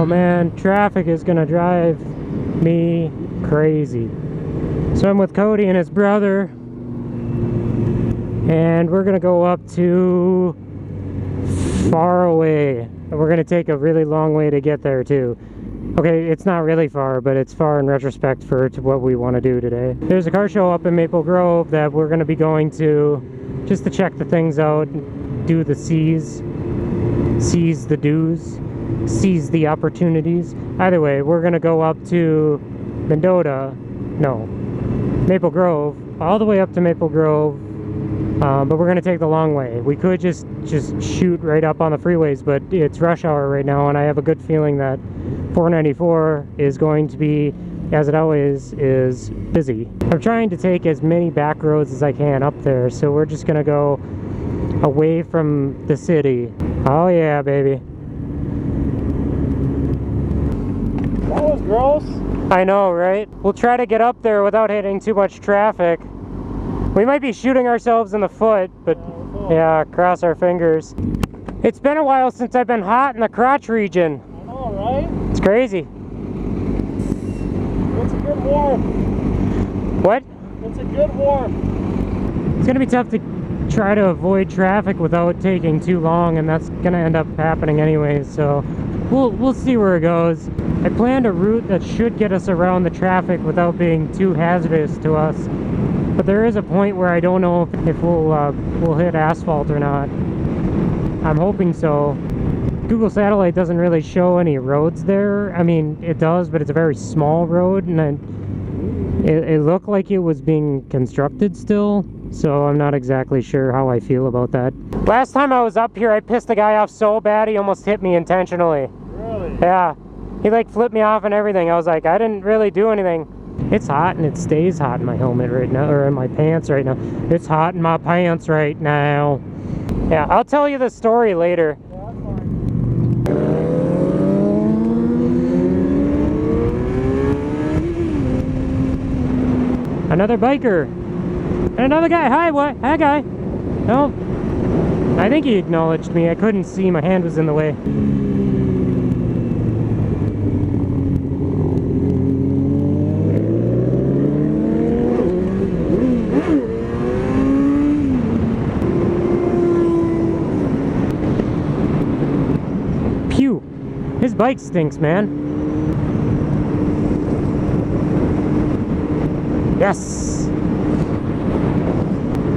man, traffic is gonna drive me crazy. So I'm with Cody and his brother, and we're gonna go up to far away. And we're gonna take a really long way to get there too. Okay, it's not really far, but it's far in retrospect to what we want to do today. There's a car show up in Maple Grove that we're gonna be going to just to check the things out, do the seize the do's, seize the opportunities. Either way, we're gonna go up to Maple Grove, all the way up to Maple Grove, but we're gonna take the long way. We could just shoot right up on the freeways, but it's rush hour right now, and I have a good feeling that 494 is going to be, as it always is, busy. I'm trying to take as many back roads as I can up there, so we're just gonna go away from the city. Oh yeah, baby. That was gross. I know, right? We'll try to get up there without hitting too much traffic. We might be shooting ourselves in the foot, but yeah, cross our fingers. It's been a while since I've been hot in the crotch region. I know, right? It's crazy. It's a good warm. What? It's a good warm. It's gonna be tough to try to avoid traffic without taking too long, and that's gonna end up happening anyway, so we'll see where it goes. I planned a route that should get us around the traffic without being too hazardous to us, but there is a point where I don't know if we'll hit asphalt or not. I'm hoping so. Google Satellite doesn't really show any roads there. I mean, it does, but it's a very small road, and it looked like it was being constructed still, so I'm not exactly sure how I feel about that. Last time I was up here, I pissed the guy off so bad he almost hit me intentionally. Really? Yeah. He like flipped me off and everything. I was like, I didn't really do anything. It's hot, and it stays hot in my helmet right now, or in my pants right now. It's hot in my pants right now. Yeah, I'll tell you the story later. Yeah, that's fine. Another biker. And another guy. Hi, what? Hi, guy. No. I think he acknowledged me. I couldn't see. My hand was in the way. Pew. His bike stinks, man. Yes!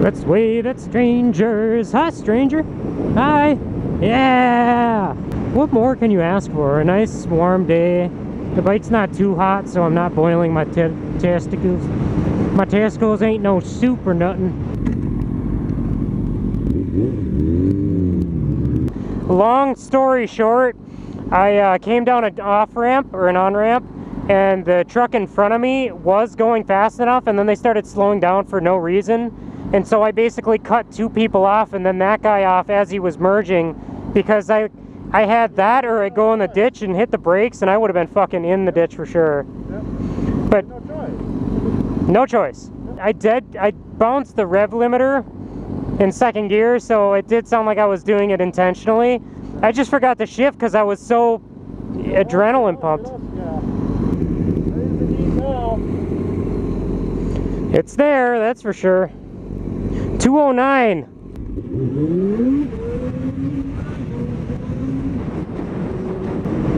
Let's wave at strangers. Hi, stranger. Hi. Yeah! What more can you ask for? A nice warm day. The bike's not too hot, so I'm not boiling my testicles. My testicles ain't no soup or nothing. Long story short, I came down an off-ramp or an on-ramp, and the truck in front of me was going fast enough, and then they started slowing down for no reason, and so I basically cut two people off and then that guy off as he was merging, because I had that or I'd go in the ditch and hit the brakes and I would have been fucking in the ditch for sure. Yep. But No choice. I bounced the rev limiter in second gear, so it did sound like I was doing it intentionally. I just forgot to shift because I was so adrenaline pumped. It's there, that's for sure. 209.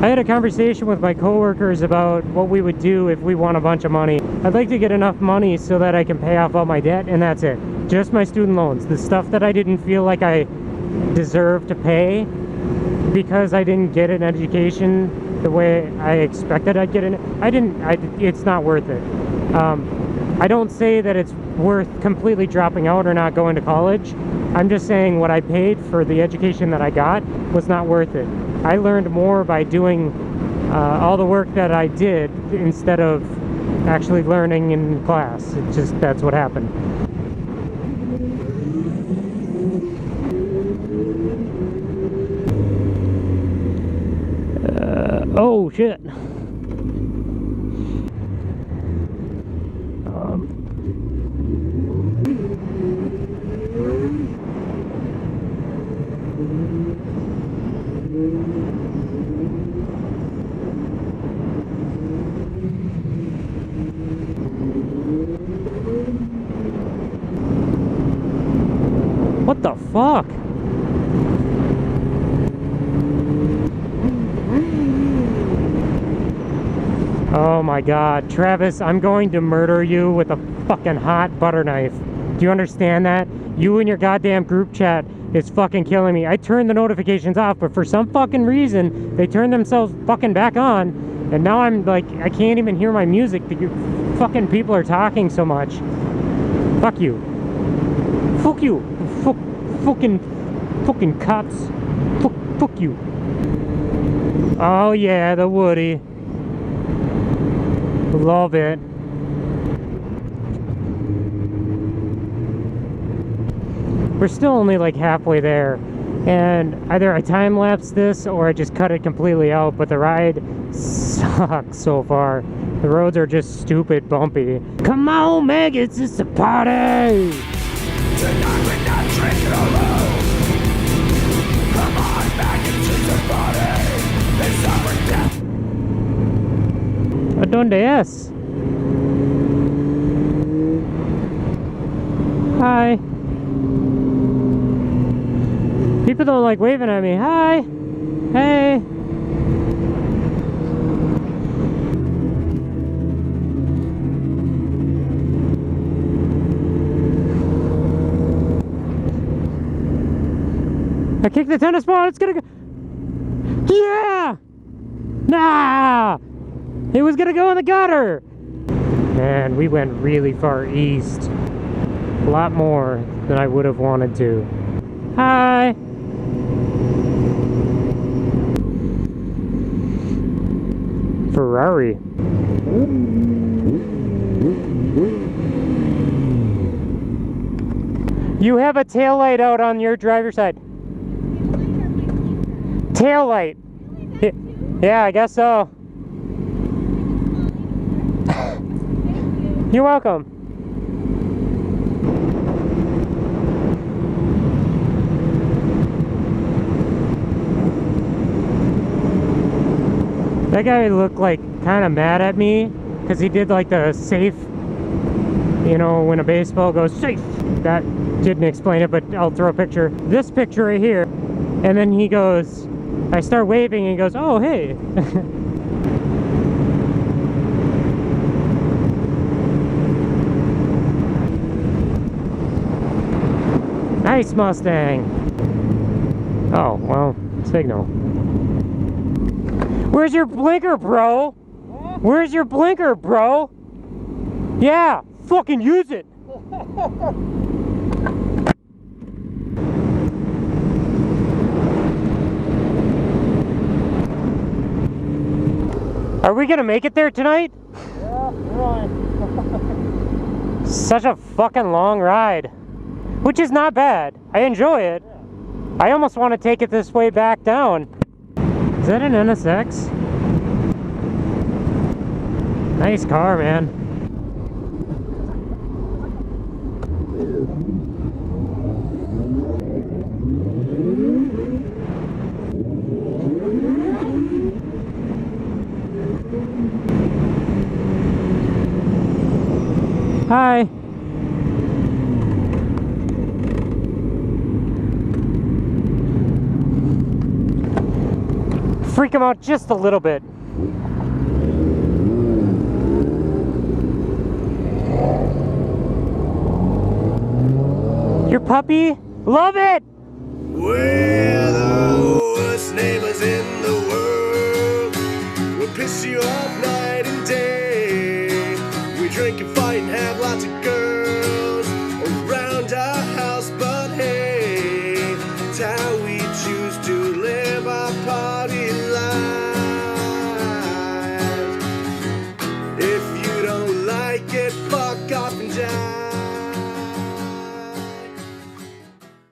I had a conversation with my coworkers about what we would do if we won a bunch of money. I'd like to get enough money so that I can pay off all my debt, and that's it. Just my student loans. The stuff that I didn't feel like I deserved to pay because I didn't get an education the way I expected I'd get it. It's not worth it. I don't say that it's worth completely dropping out or not going to college. I'm just saying what I paid for the education that I got was not worth it. I learned more by doing all the work that I did instead of actually learning in class. It's just, that's what happened. Oh shit. What the fuck? Oh my god, Travis, I'm going to murder you with a fucking hot butter knife. Do you understand that? You and your goddamn group chat is fucking killing me. I turned the notifications off, but for some fucking reason, they turned themselves fucking back on. And now I'm like, I can't even hear my music because fucking people are talking so much. Fuck you. Fuck you. Fucking cops. Fuck you. Oh yeah, the Woody. Love it. We're still only like halfway there, and either I time-lapse this or I just cut it completely out, but the ride sucks so far. The roads are just stupid bumpy. Come on, maggots, it's a party! Tonight we're not drinking alone. Come on, maggots, it's a party. It's our death. ¿A dónde es? Hi. People don't like waving at me. Hi. Hey. I kicked the tennis ball. It's gonna go. Yeah. Nah. It was gonna go in the gutter. Man, we went really far east. A lot more than I would have wanted to. Hi. Ferrari. You have a tail light out on your driver's side. Tail light. Yeah, I guess so. You're welcome. That guy looked like kind of mad at me because he did like the safe, you know, when a baseball goes safe. That didn't explain it, but I'll throw a picture. This picture right here. And then he goes, I start waving and he goes, oh, hey. Nice Mustang. Oh, well, signal. Where's your blinker, bro? Huh? Where's your blinker, bro? Yeah, fucking use it. Are we gonna make it there tonight? Yeah, really. Such a fucking long ride. Which is not bad. I enjoy it. Yeah. I almost want to take it this way back down. Is that an NSX? Nice car, man. Hi. Freak him out just a little bit. Your puppy? Love it! We're the worst neighbors in the world. We'll piss you off night and day. We drink and fight and have lots of girls around our house, but hey, town